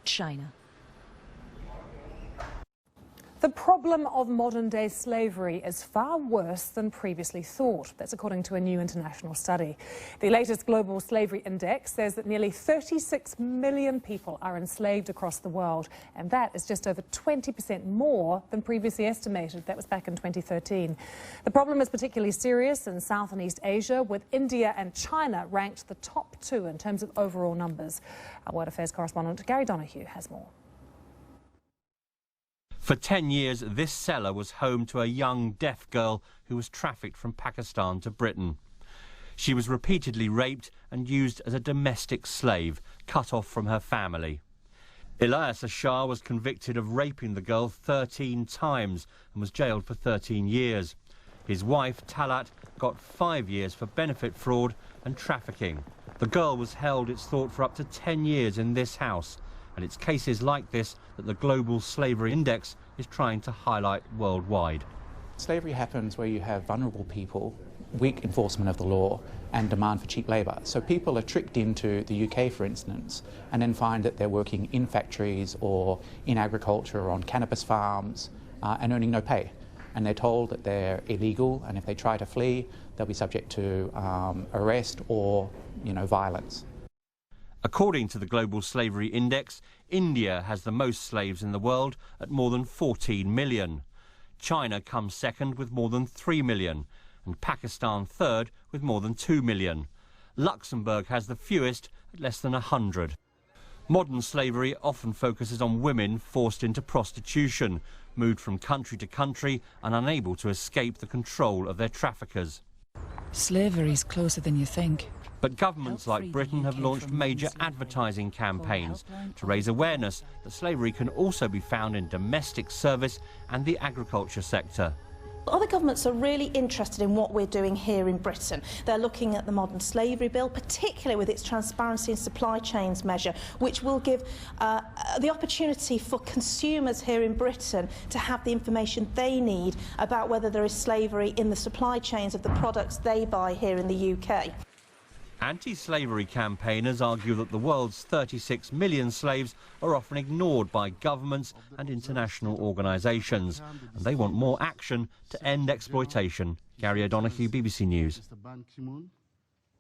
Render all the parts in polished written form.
China. The problem of modern-day slavery is far worse than previously thought. That's according to a new international study. The latest global slavery index says that nearly 36 million people are enslaved across the world, and that is just over 20% more than previously estimated. That was back in 2013. The problem is particularly serious in South and East Asia, with India and China ranked the top two in terms of overall numbers. Our World Affairs correspondent Gary Donoghue has more. For 10 years, this cellar was home to a young deaf girl who was trafficked from Pakistan to Britain. She was repeatedly raped and used as a domestic slave, cut off from her family. Ilyas Shah was convicted of raping the girl 13 times and was jailed for 13 years. His wife, Talat, got 5 years for benefit fraud and trafficking. The girl was held, it's thought, for up to 10 years in this house. And it's cases like this that the Global Slavery Index is trying to highlight worldwide. Slavery happens where you have vulnerable people, weak enforcement of the law, and demand for cheap labour. So people are tricked into the UK, for instance, and then find that they're working in factories or in agriculture or on cannabis farms and earning no pay. And they're told that they're illegal, and if they try to flee, they'll be subject to arrest or, violence. According to the Global Slavery Index, India has the most slaves in the world at more than 14 million. China comes second with more than 3 million, and Pakistan third with more than 2 million. Luxembourg has the fewest at less than 100. Modern slavery often focuses on women forced into prostitution, moved from country to country and unable to escape the control of their traffickers. Slavery is closer than you think. But governments like Britain have launched major advertising campaigns to raise awareness that slavery can also be found in domestic service and the agriculture sector. Other governments are really interested in what we're doing here in Britain. They're looking at the modern slavery bill, particularly with its transparency and supply chains measure, which will give the opportunity for consumers here in Britain to have the information they need about whether there is slavery in the supply chains of the products they buy here in the UK. Anti-slavery campaigners argue that the world's 36 million slaves are often ignored by governments and international organisations, and they want more action to end exploitation. Gary O'Donoghue, BBC News.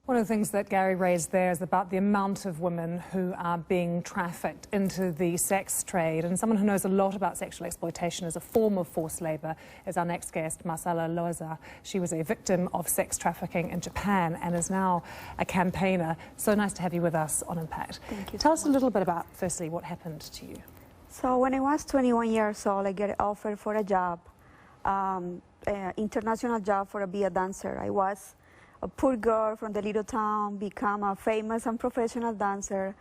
One of the things that Gary raised there is about the amount of women who are being trafficked into the sex trade. And someone who knows a lot about sexual exploitation as a form of forced labour is our next guest, Marcela Loaiza. She was a victim of sex trafficking in Japan and is now a campaigner. So nice to have you with us on Impact. Thank you. Tell us a little bit about, firstly, what happened to you. So when I was 21 years old, I got offered for a job, international job for be a dancer. I was a poor girl from the little town, become a famous and professional dancer,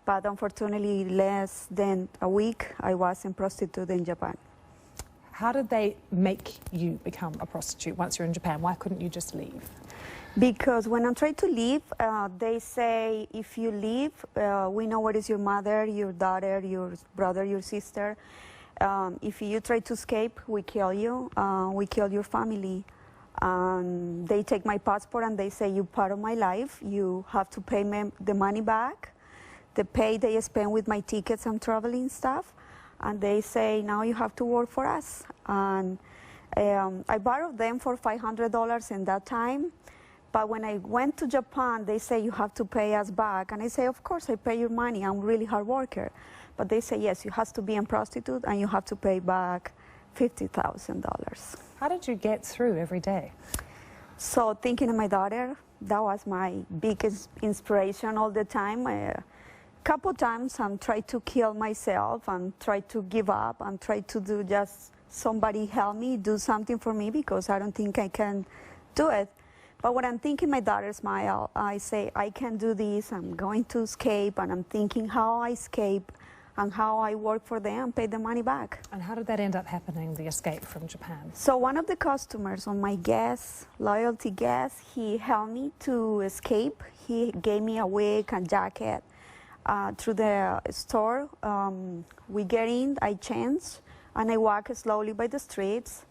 but unfortunately less than a week I was a prostitute in Japan. How did they make you become a prostitute once you're in Japan? Why couldn't you just leave? Because when I try to leave, they say, if you leave, we know what is your mother, your daughter, your brother, your sister. If you try to escape, we kill you, we kill your family. They take my passport and they say, you're part of my life, you have to pay me the money back, the pay they spend with my tickets and traveling stuff, and they say, now you have to work for us. And I borrowed them for $500 in that time, but when I went to Japan, they say, you have to pay us back, and I say, of course, I pay your money, I'm a really hard worker. But they say, yes, you have to be a prostitute and you have to pay back $50,000. How did you get through every day? So thinking of my daughter, that was my biggest inspiration all the time. A couple times I tried to kill myself and tried to give up and tried to do just somebody help me, do something for me, because I don't think I can do it. But when I'm thinking my daughter smile, I say, I can do this, I'm going to escape, and I'm thinking how I escape and how I work for them and pay the money back. And how did that end up happening, the escape from Japan? So one of the customers on my guest, loyalty guest, he helped me to escape. He gave me a wig and jacket through the store. We get in, I change, and I walk slowly by the streets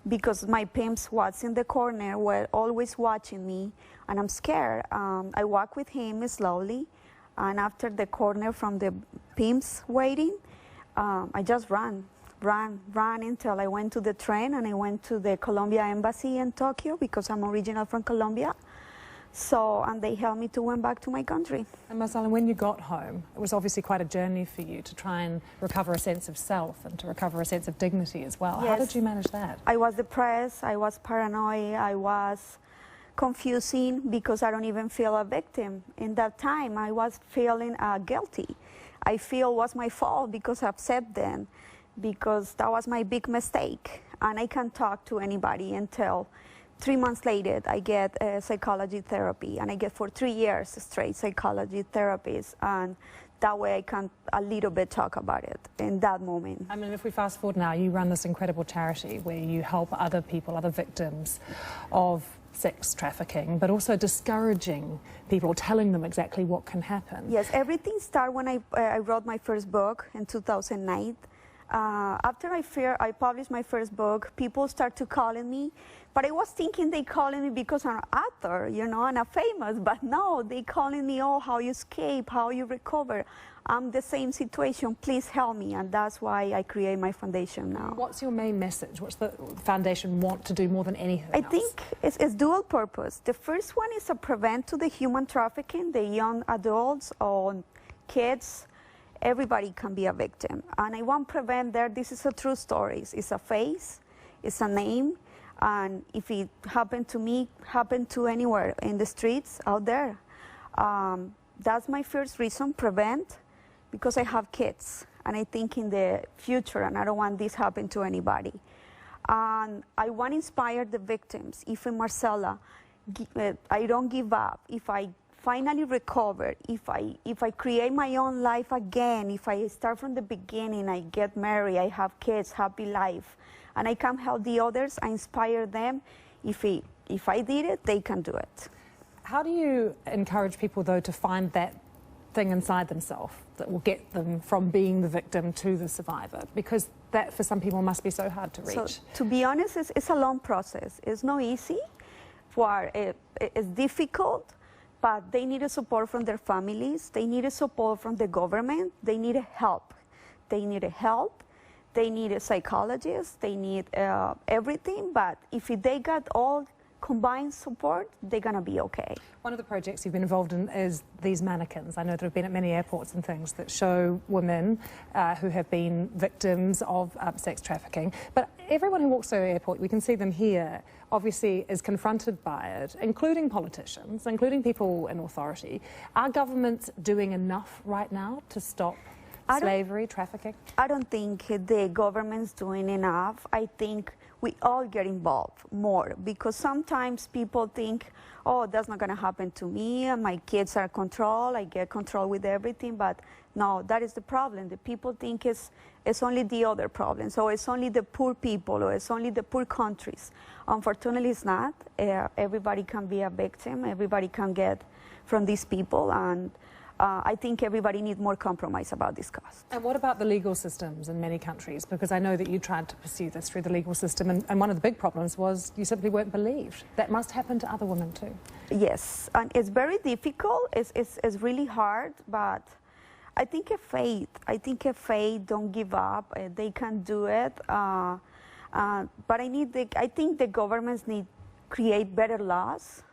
because my pimps was in the corner, were always watching me, and I'm scared. I walk with him slowly, And after the corner from the pimps waiting, I just ran until I went to the train, and I went to the Colombia embassy in Tokyo because I'm original from Colombia. So, and they helped me to went back to my country. And Marcela, when you got home, it was obviously quite a journey for you to try and recover a sense of self and to recover a sense of dignity as well. Yes. How did you manage that? I was depressed, I was paranoid, I was confusing because I don't even feel a victim. In that time, I was feeling guilty. I feel it was my fault because I upset them, because that was my big mistake. And I can't talk to anybody until 3 months later, I get psychology therapy, and I get for 3 years straight psychology therapies, and that way I can a little bit talk about it in that moment. I mean, if we fast forward now, you run this incredible charity where you help other people, other victims of sex trafficking, but also discouraging people, telling them exactly what can happen. Yes, everything started when I wrote my first book in 2009. After I published my first book, people start to calling me, but I was thinking they calling me because I'm an author, you know, and I'm famous, but no, they calling me, oh, how you escape, how you recover. I'm the same situation, please help me, and that's why I create my foundation now. What's your main message? What's the foundation want to do more than anything else? I think it's dual purpose. The first one is to prevent to the human trafficking, the young adults or kids. Everybody can be a victim, and I want to prevent that. This is a true story. It's a face, it's a name, and if it happened to me, happened to anywhere in the streets out there. That's my first reason, prevent, because I have kids, and I think in the future, and I don't want this happen to anybody. And I want to inspire the victims. If in Marcela, I don't give up. If I finally recover, if I create my own life again, if I start from the beginning, I get married, I have kids, happy life, and I can help the others, I inspire them. If I did it, they can do it. How do you encourage people, though, to find that thing inside themselves that will get them from being the victim to the survivor? Because that, for some people, must be so hard to reach. So, to be honest, it's a long process. It's not easy. It's difficult. But they need a support from their families. They need a support from the government. They need help. They need help. They need a psychologist. They need everything. But if they got all combined support, they're going to be okay. One of the projects you've been involved in is these mannequins. I know that have been at many airports and things that show women who have been victims of sex trafficking. But everyone who walks through the airport, we can see them here, obviously is confronted by it, including politicians, including people in authority. Are governments doing enough right now to stop slavery, trafficking? I don't think the government's doing enough. I think we all get involved more, because sometimes people think, oh, that's not going to happen to me, my kids are controlled, I get control with everything, but no, that is the problem. The people think it's only the other problem, so it's only the poor people, or it's only the poor countries. Unfortunately, it's not. Everybody can be a victim, everybody can get from these people, and I think everybody needs more compromise about this cause. And what about the legal systems in many countries? Because I know that you tried to pursue this through the legal system, and one of the big problems was you simply weren't believed. That must happen to other women too. Yes, and it's very difficult. It's really hard, but I think a faith. I think a faith. Don't give up. They can do it. But I think the governments need create better laws,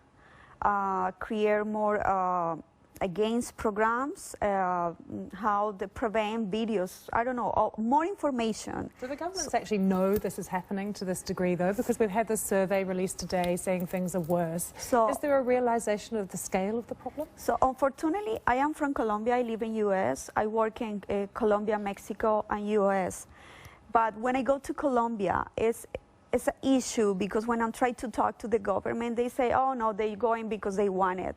create more against programs, how to prevent videos, I don't know, more information. Do the governments actually know this is happening to this degree, though? Because we've had this survey released today saying things are worse. So, is there a realization of the scale of the problem? So, unfortunately, I am from Colombia. I live in U.S. I work in Colombia, Mexico, and U.S. But when I go to Colombia, it's an issue, because when I'm trying to talk to the government, they say, oh, no, they're going because they want it.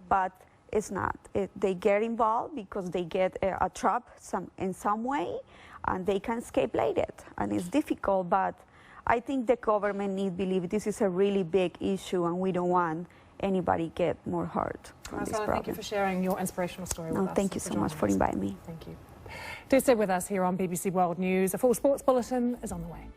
But it's not. They get involved because they get a trap in some way, and they can escape later. And it's difficult, but I think the government needs to believe this is a really big issue, and we don't want anybody get more hurt from this problem. Thank you for sharing your inspirational story with us. Thank you so much for inviting me. Thank you. Do stay with us here on BBC World News. A full sports bulletin is on the way.